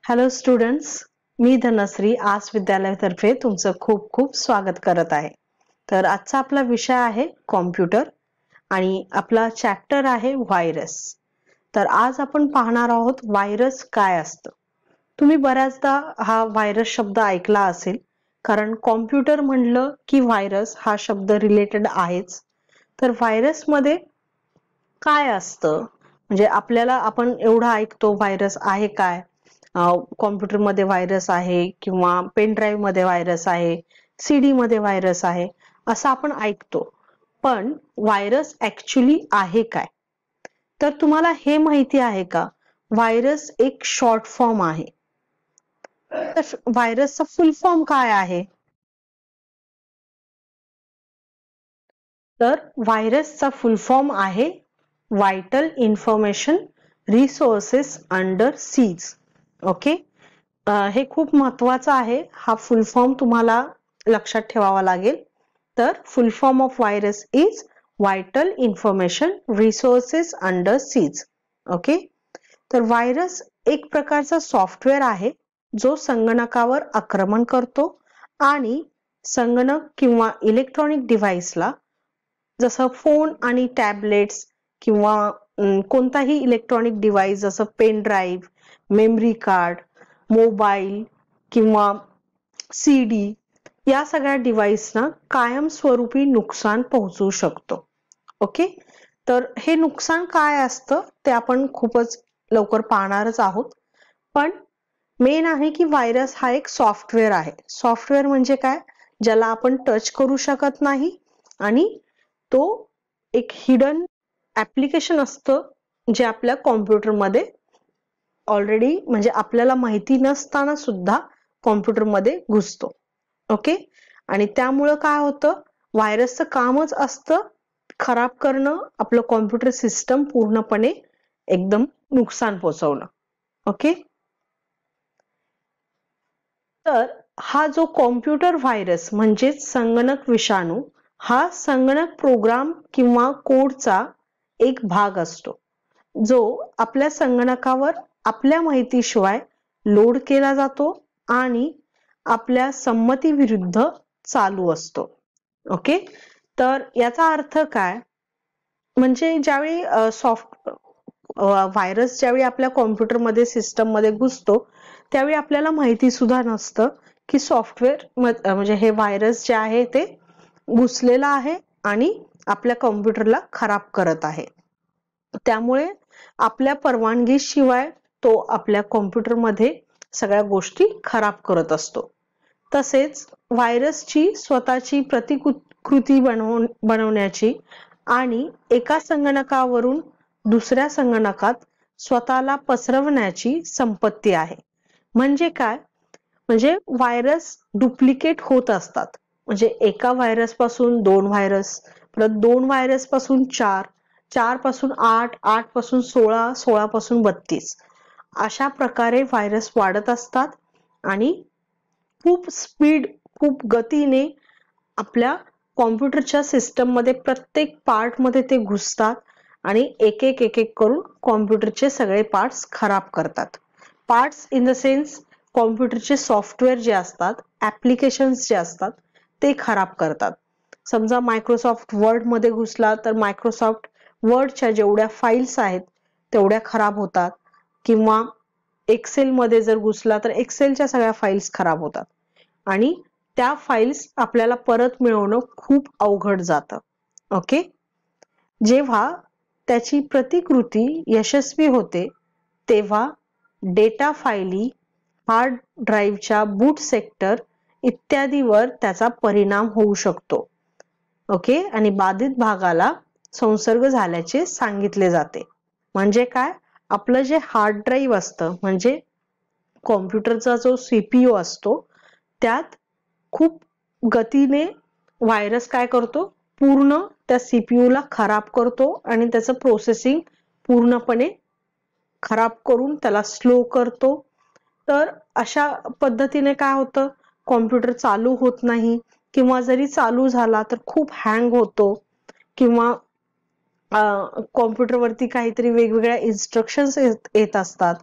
Hello students, मी धनश्री आस विद्यालयातर्फे तुमचं खूप खूप स्वागत करत आहे. तर आजचा आपला विषय आहे कॉम्प्युटर आणि आपला चॅप्टर आहे व्हायरस. तर आज आपण पाहणार आहोत व्हायरस काय असतं. तुम्ही बऱ्याचदा हा व्हायरस शब्द ऐकला असेल, कारण कॉम्प्युटर म्हणलं की व्हायरस हा शब्द रिलेटेड आहेच. तर व्हायरस मध्ये काय असतं, म्हणजे आपण एवढं ऐकतो व्हायरस आहे काय, कॉम्प्युटर मध्ये व्हायरस आहे किंवा पेन ड्राईव्ह मध्ये व्हायरस आहे, सीडी मध्ये व्हायरस आहे, असं आपण ऐकतो. पण व्हायरस ऍक्च्युली आहे काय? तर तुम्हाला हे माहिती आहे का, व्हायरस एक शॉर्ट फॉर्म आहे. तर व्हायरसचा फुल फॉर्म काय आहे? तर व्हायरसचा फुल फॉर्म आहे vital information resources under seize. Okay, हे खूप महत्वाचं आहे. हा फुल फॉर्म तुम्हाला लक्षात ठेवावा लागेल. तर फुल form of virus is vital information resources under seize. Okay, तर व्हायरस एक प्रकारचा सॉफ्टवेअर आहे जो संगणकावर आक्रमण करतो आणि संगणक किंवा इलेक्ट्रॉनिक डिव्हाइसला, जसं फोन आणि टॅबलेट्स किंवा कोणताही इलेक्ट्रॉनिक डिव्हाइस जसं pen drive, memory card, mobile किंवा सीडी, या सगळ्या डिव्हाइसना कायमस्वरूपी नुकसान पोहोचू शकतो. ओके, तर हे नुकसान काय असतं ते आपण खूपच लवकर पाहणारच आहोत. पण मेन आहे की व्हायरस हा एक सॉफ्टवेअर आहे. सॉफ्टवेअर म्हणजे काय? ज्याला आपण टच करू शकत नाही आणि तो एक हिडन ऍप्लिकेशन असतं जे आपल्या कॉम्प्युटरमध्ये ऑलरेडी, म्हणजे आपल्याला माहिती नसताना सुद्धा कॉम्प्युटरमध्ये घुसतो. ओके, आणि त्यामुळं काय होतं, व्हायरसचं कामच असतं खराब करणं, आपलं कॉम्प्युटर सिस्टम पूर्णपणे एकदम नुकसान पोहोचवणं. ओके, तर हा जो कॉम्प्युटर व्हायरस म्हणजे संगणक विषाणू, हा संगणक प्रोग्राम किंवा कोडचा एक भाग असतो जो आपल्या संगणकावर आपल्या माहितीशिवाय लोड केला जातो आणि आपल्या संमती विरुद्ध चालू असतो. ओके, तर याचा अर्थ काय, म्हणजे ज्यावेळी व्हायरस ज्यावेळी आपल्या कॉम्प्युटरमध्ये सिस्टम मध्ये घुसतो त्यावेळी आपल्याला माहिती सुद्धा नसतं की सॉफ्टवेअर म्हणजे हे व्हायरस जे आहे ते घुसलेला आहे आणि आपल्या कॉम्प्युटरला खराब करत आहे. त्यामुळे आपल्या परवानगीशिवाय तो आपल्या कॉम्प्युटरमध्ये सगळ्या गोष्टी खराब करत असतो. तसेच व्हायरसची स्वतःची प्रतिकृती बनवण्याची आणि एका संगणकावरून दुसऱ्या संगणकात स्वतःला पसरवण्याची संपत्ती आहे. म्हणजे काय, म्हणजे व्हायरस डुप्लिकेट होत असतात. म्हणजे एका व्हायरस पासून 2 व्हायरस, परत 2 व्हायरस पासून 4, 4 पासून 8, 8 पासून 16, 16 पासून 32, अशा प्रकारे व्हायरस वाढत असतात आणि खूप गतीने आपल्या कॉम्प्युटरच्या सिस्टम मध्ये प्रत्येक पार्ट मध्ये ते घुसतात आणि एक एक करून कॉम्प्युटरचे सगळे पार्ट्स खराब करतात. पार्ट्स इन द सेन्स कॉम्प्युटरचे सॉफ्टवेअर जे असतात, ऍप्लिकेशन्स जे असतात ते खराब करतात. समजा मायक्रोसॉफ्ट वर्ड मध्ये घुसला तर मायक्रोसॉफ्ट वर्डच्या जेवढ्या फाईल्स आहेत तेवढ्या खराब होतात, किंवा एक्सेल मध्ये जर घुसला तर एक्सेलच्या सगळ्या फाईल्स खराब होतात आणि त्या फाईल्स आपल्याला परत मिळवणं खूप अवघड जातं. ओके, जेव्हा त्याची प्रतिकृती यशस्वी होते तेव्हा डेटा फाईली, हार्ड ड्राईव्हच्या बूट सेक्टर इत्यादीवर त्याचा परिणाम होऊ शकतो. ओके, आणि बाधित भागाला संसर्ग झाल्याचे सांगितले जाते. म्हणजे काय, आपलं जे हार्ड ड्राईव्ह असतं, म्हणजे कॉम्प्युटरचा जो सीपीयू असतो, त्यात खूप गतीने व्हायरस काय करतो, पूर्ण त्या सीपीयू ला खराब करतो आणि त्याचं प्रोसेसिंग पूर्णपणे खराब करून त्याला स्लो करतो. तर अशा पद्धतीने काय होतं, कॉम्प्युटर चालू होत नाही, किंवा जरी चालू झाला तर खूप हँग होतो, किंवा कॉम्प्युटरवरती काहीतरी वेगवेगळ्या इन्स्ट्रक्शन्स येत असतात.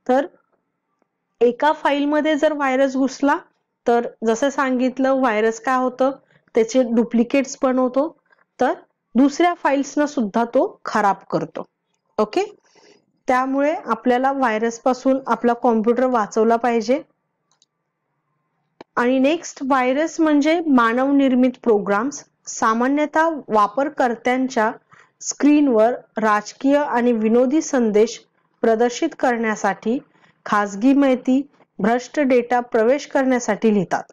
तर एका फाईलमध्ये जर व्हायरस घुसला तर जसं सांगितलं व्हायरस काय होतं, त्याचे डुप्लिकेट्स बनवतो, तर दुसऱ्या फाईल्सना सुद्धा तो खराब करतो. ओके, त्यामुळे आपल्याला व्हायरस पासून आपला कॉम्प्युटर वाचवला पाहिजे. आणि नेक्स्ट, व्हायरस म्हणजे मानव निर्मित प्रोग्राम्स. सामान्यतः वापरकर्त्यांच्या स्क्रीनवर राजकीय आणि विनोदी संदेश प्रदर्शित करण्यासाठी, खाजगी माहिती, भ्रष्ट डेटा प्रवेश करण्यासाठी लिहितात.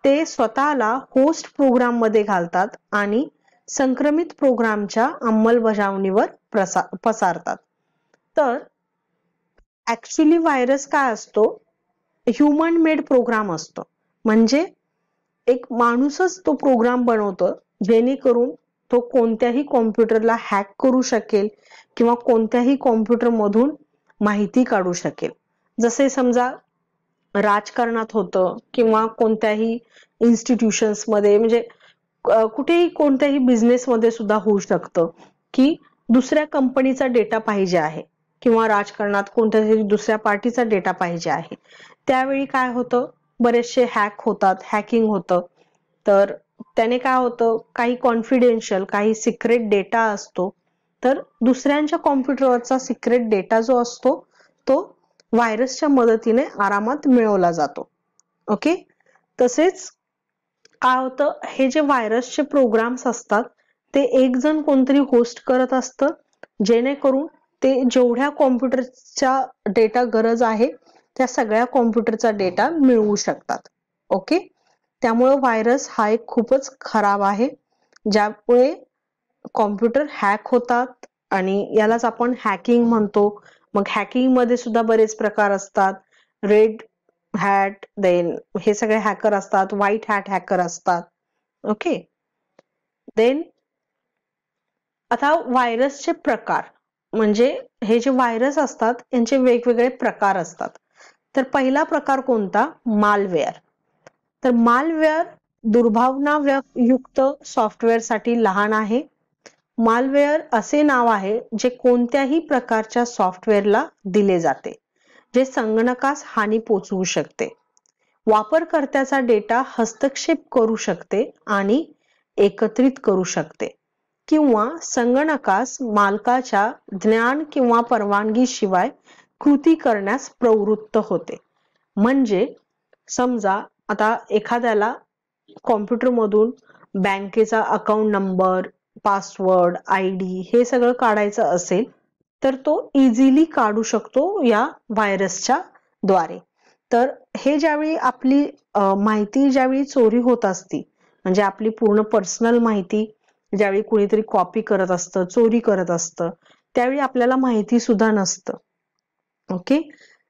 ते स्वतःला होस्ट प्रोग्राम मध्ये घालतात आणि संक्रमित प्रोग्रामच्या अंमलबजावणीवर पसारतात. तर ऍक्च्युली व्हायरस काय असतो, ह्युमन मेड प्रोग्राम असतो. म्हणजे एक माणूसच तो प्रोग्राम बनवतो जेणेकरून तो कोणत्याही कॉम्प्युटरला हॅक करू शकेल किंवा कोणत्याही कॉम्प्युटर मधून माहिती काढू शकेल. जसे समजा राजकारणात होतं किंवा कोणत्याही इन्स्टिट्यूशन्स मध्ये, म्हणजे कुठेही कोणत्याही बिझनेस मध्ये सुद्धा होऊ शकतं की दुसऱ्या कंपनीचा डेटा पाहिजे आहे किंवा राजकारणात कोणत्यातरी दुसऱ्या पार्टीचा डेटा पाहिजे आहे. त्यावेळी काय होतं, बरेचसे हॅक होतात, हॅकिंग होतं. तर त्याने काय होतं, काही कॉन्फिडेन्शियल, काही सिक्रेट डेटा असतो, तर दुसऱ्यांच्या कॉम्प्युटरवरचा सिक्रेट डेटा जो असतो तो व्हायरसच्या मदतीने आरामात मिळवला जातो. ओके, तसेच काय होतं, हे जे व्हायरसचे प्रोग्राम्स असतात ते एक जण कोणतरी होस्ट करत असतं, जेणेकरून ते जेवढ्या कॉम्प्युटरच्या डेटा गरज आहे त्या सगळ्या कॉम्प्युटरचा डेटा मिळवू शकतात. ओके, त्यामुळे व्हायरस हा एक खूपच खराब आहे, ज्यामुळे कॉम्प्युटर हॅक होतात आणि यालाच आपण हॅकिंग म्हणतो. मग हॅकिंग मध्ये सुद्धा बरेच प्रकार असतात. रेड हॅट, देन हे सगळे हॅकर असतात, व्हाईट हॅट हॅकर असतात. ओके, देन आता व्हायरसचे प्रकार, म्हणजे हे जे व्हायरस असतात यांचे वेगवेगळे प्रकार असतात. तर पहिला प्रकार कोणता, मालवेअर. तर मालवेअर दुर्भावनायुक्त सॉफ्टवेअर साठी लहान आहे. मालवेअर असे नाव आहे जे कोणत्याही प्रकारच्या सॉफ्टवेअरला दिले जाते, जे संगणकास हानी पोचवू शकते, वापरकर्त्याचा डेटा हस्तक्षेप करू शकते आणि एकत्रित करू शकते, किंवा संगणकास मालकाच्या ज्ञान किंवा परवानगी शिवाय कृती करण्यास प्रवृत्त होते. म्हणजे समजा आता एखाद्याला कॉम्प्युटर मधून बँकेचा अकाउंट नंबर, पासवर्ड, आयडी हे सगळं काढायचं असेल तर तो इझिली काढू शकतो या व्हायरसच्या द्वारे. तर हे ज्यावेळी आपली माहिती ज्यावेळी चोरी होत असती, म्हणजे आपली पूर्ण पर्सनल माहिती ज्यावेळी कुणीतरी कॉपी करत असतं, चोरी करत असतं, त्यावेळी आपल्याला माहिती सुद्धा नसतं. ओके,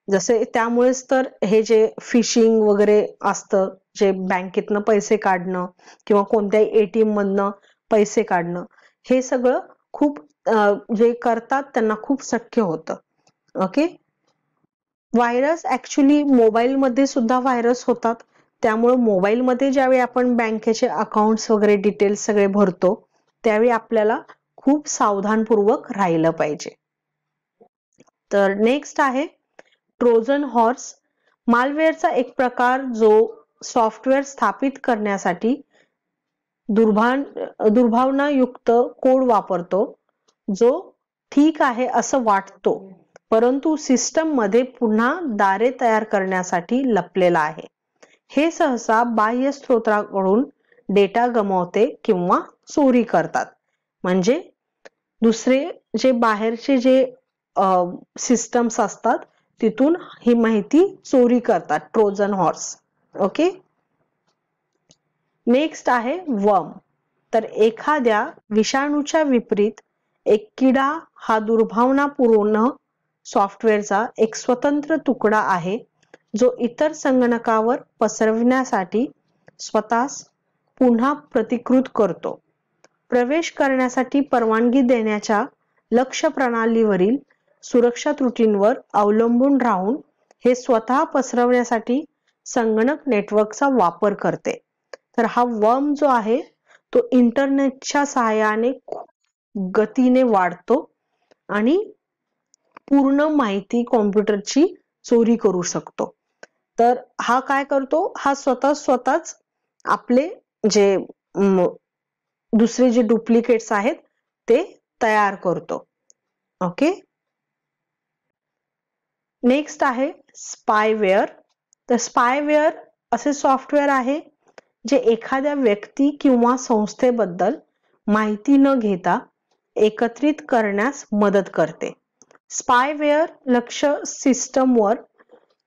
जसे त्यामुळेच तर हे जे फिशिंग वगैरे असतं, जे बँकेतनं पैसे काढणं किंवा कोणत्याही एटीएम मधनं पैसे काढणं, हे सगळं खूप जे करतात त्यांना खूप शक्य होतं. ओके, व्हायरस ऍक्च्युली मोबाईल मध्ये सुद्धा व्हायरस होतात. त्यामुळे मोबाईल मध्ये ज्यावेळी आपण बँकेचे अकाउंट्स वगैरे डिटेल्स सगळे भरतो त्यावेळी आपल्याला खूप सावधानपूर्वक राहिलं पाहिजे. तर नेक्स्ट आहे ट्रोजन हॉर्स. मालवेअरचा एक प्रकार जो सॉफ्टवेअर स्थापित करण्यासाठी दुर्भावनायुक्त कोड वापरतो, जो ठीक आहे असं वाटतो परंतु सिस्टम मध्ये पुन्हा दारे तयार करण्यासाठी लपलेला आहे. हे सहसा बाह्य स्रोतांकडून डेटा गमावते किंवा चोरी करतात. म्हणजे दुसरे जे बाहेरचे जे सिस्टम्स असतात तिथून ही माहिती चोरी करतात, ट्रोजन हॉर्स. ओके, नेक्स्ट आहे वर्म. तर एखाद्या विषाणूच्या विपरीत एक किडा हा दुर्भावनापूर्ण सॉफ्टवेअरचा एक स्वतंत्र तुकडा आहे, जो इतर संगणकावर पसरविण्यासाठी स्वतःस पुन्हा प्रतिकृत करतो. प्रवेश करण्यासाठी परवानगी देण्याच्या लक्ष्य प्रणालीवरील सुरक्षा त्रुटींवर अवलंबून राहून हे स्वतः पसरवण्यासाठी संगणक नेटवर्कचा वापर करते. तर हा वर्म जो आहे तो इंटरनेटच्या सहाय्याने गतीने वाढतो आणि पूर्ण माहिती कॉम्प्युटरची चोरी करू शकतो. तर हा काय करतो, हा स्वतःच आपले जे दुसरे जे डुप्लिकेट्स आहेत ते तयार करतो. ओके. नेक्स्ट आहे स्पायवेअर. तर स्पायवेअर असे सॉफ्टवेअर आहे जे एखाद्या व्यक्ती किंवा संस्थेबद्दल माहिती न घेता एकत्रित करण्यास मदत करते. स्पायवेअर लक्ष सिस्टमवर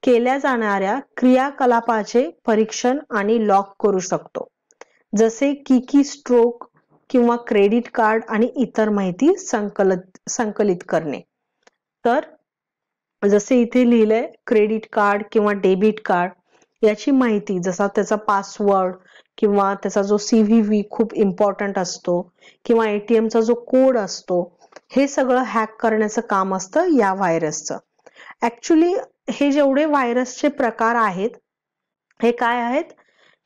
केल्या जाणाऱ्या क्रियाकलापाचे परीक्षण आणि लॉक करू शकतो, जसे की स्ट्रोक किंवा क्रेडिट कार्ड आणि इतर माहिती संकलित करणे. तर जसे इथे लिहिलंय क्रेडिट कार्ड किंवा डेबिट कार्ड याची माहिती, जसा त्याचा पासवर्ड किंवा त्याचा जो CVV खूप इम्पॉर्टंट असतो किंवा ATMचा जो कोड असतो, हे सगळं हॅक करण्याचं काम असतं या व्हायरसचं. ऍक्च्युली हे जेवढे व्हायरसचे प्रकार आहेत हे काय आहेत,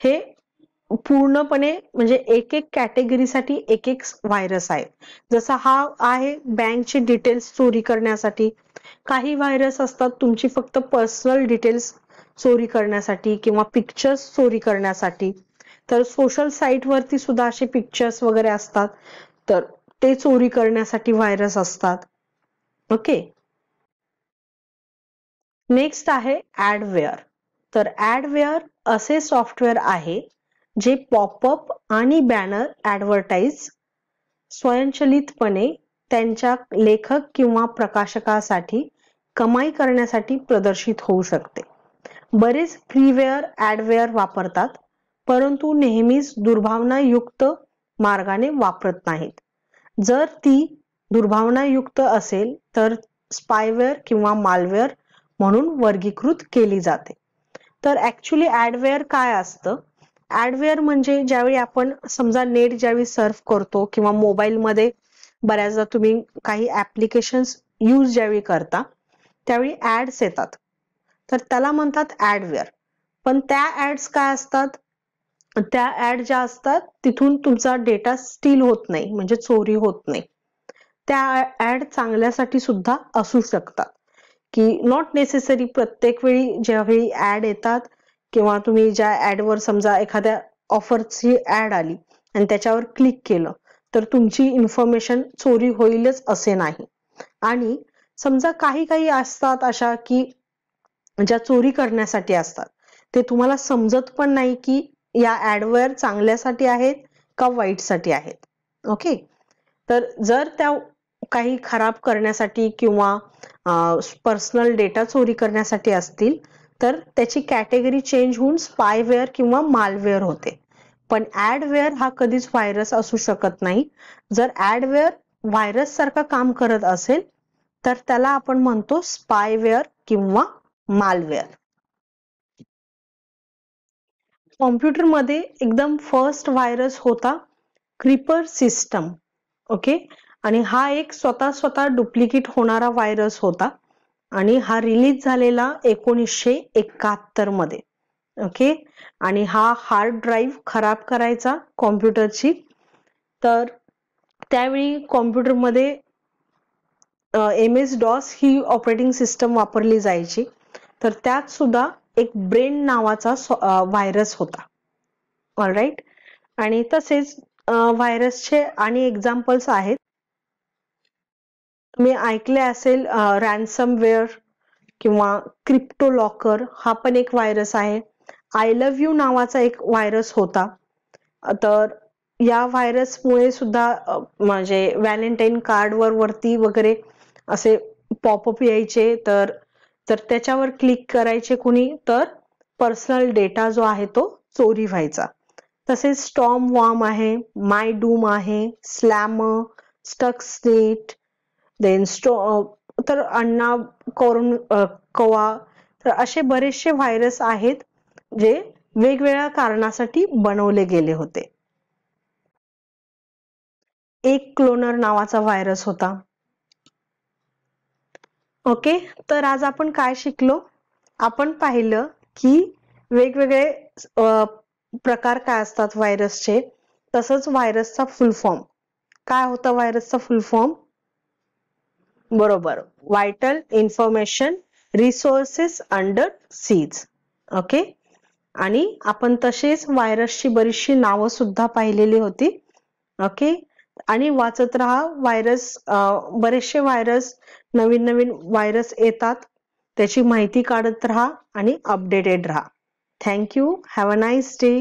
हे पूर्णपणे म्हणजे एक कॅटेगरीसाठी एक व्हायरस आहे. जसा हा आहे बँकचे डिटेल्स चोरी करण्यासाठी, काही व्हायरस असतात तुमची फक्त पर्सनल डिटेल्स चोरी करण्यासाठी किंवा पिक्चर्स चोरी करण्यासाठी. तर सोशल साईट वरती सुद्धा असे पिक्चर्स वगैरे असतात, तर ते चोरी करण्यासाठी व्हायरस असतात. ओके. नेक्स्ट आहे ऍडवेअर. तर ऍडवेअर असे सॉफ्टवेअर आहे जे पॉपअप आणि बॅनर ऍडव्हर्टाइज स्वयंचलितपणे त्यांच्या लेखक किंवा प्रकाशकासाठी कमाई करण्यासाठी प्रदर्शित होऊ शकते. बरेच फ्रीवेअर ऍडवेअर वापरतात, परंतु नेहमीच दुर्भावनायुक्त मार्गाने वापरत नाहीत. जर ती दुर्भावनायुक्त असेल तर स्पायवेअर किंवा मालवेअर म्हणून वर्गीकृत केली जाते. तर ऍक्च्युली ऍडवेअर काय असतं, ऍडवेअर म्हणजे ज्यावेळी आपण समजा नेट ज्यावेळी सर्फ करतो किंवा मोबाईलमध्ये बऱ्याचदा तुम्ही काही ऍप्लिकेशन्स यूज ज्यावेळी करता त्यावेळी ऍड्स येतात, तर त्याला म्हणतात ऍडवेअर. पण त्या ऍड्स काय असतात, त्या ऍड ज्या असतात तिथून तुमचा डेटा स्टील होत नाही, म्हणजे चोरी होत नाही. त्या ऍड चांगल्यासाठी सुद्धा असू शकतात, की नॉट नेसेसरी प्रत्येक वेळी ज्यावेळी ऍड येतात किंवा तुम्ही ज्या ऍडवर समजा एखाद्या ऑफरची ऍड आली आणि त्याच्यावर क्लिक केलं तर तुमची इन्फॉर्मेशन चोरी होईलच असे नाही. आणि समजा काही असतात अशा की ज्या चोरी करण्यासाठी असतात, ते तुम्हाला समजत पण नाही की या ऍडवेअर चांगल्यासाठी आहेत का वाईटसाठी आहेत. ओके. तर जर त्या काही खराब करण्यासाठी किंवा पर्सनल डेटा चोरी करण्यासाठी असतील तर त्याची कॅटेगरी चेंज होऊन स्पायवेअर किंवा मालवेअर होते. पण ऍडवेअर हा कधीच व्हायरस असू शकत नाही. जर ऍडवेअर व्हायरस सारखं काम करत असेल तर त्याला आपण म्हणतो स्पायवेअर किंवा मालवेअर. कॉम्प्युटरमध्ये एकदम फर्स्ट व्हायरस होता क्रीपर सिस्टम. ओके. आणि हा एक स्वतः डुप्लिकेट होणारा व्हायरस होता आणि हा रिलीज झालेला 1971 मध्ये. ओके. आणि हा हार्ड ड्राईव्ह खराब करायचा कॉम्प्युटरची. तर त्यावेळी कॉम्प्युटरमध्ये MS-DOS ही ऑपरेटिंग सिस्टम वापरली जायची. तर त्यात सुद्धा एक ब्रेन नावाचा व्हायरस होता. ऑलराईट. आणि तसेच व्हायरसचे आणि एक्झाम्पल्स आहेत. तुम्ही ऐकले असेल रॅन्समवेअर किंवा क्रिप्टो लॉकर, हा पण एक व्हायरस आहे. आय लव्ह यू नावाचा एक व्हायरस होता. तर या व्हायरसमुळे सुद्धा म्हणजे व्हॅलेंटाईन कार्डवर वरती वगैरे असे पॉपअप यायचे, तर त्याच्यावर क्लिक करायचे कुणी तर पर्सनल डेटा जो आहे तो चोरी व्हायचा. तसेच स्टॉर्म वॉर्म आहे, माय डूम आहे, स्लॅमर, स्टक्सनेट, देन तर अण्णा कवा. तर असे बरेचसे व्हायरस आहेत जे वेगवेगळ्या कारणासाठी बनवले गेले होते. एक क्लोनर नावाचा व्हायरस होता. ओके. तर आज आपण काय शिकलो, आपण पाहिलं की वेगवेगळे प्रकार काय असतात व्हायरसचे. तसंच व्हायरसचा फुल फॉर्म काय होता, व्हायरसचा फुल फॉर्म बरोबर vital information resources under seize. Okay, आणि आपण तसेच व्हायरसची बरीचशी नावं सुद्धा पाहिलेली होती. ओके, आणि वाचत राहा. व्हायरस, बरेचसे व्हायरस, नवीन नवीन व्हायरस येतात, त्याची माहिती काढत राहा आणि अपडेटेड राहा. Thank you. Have a nice day.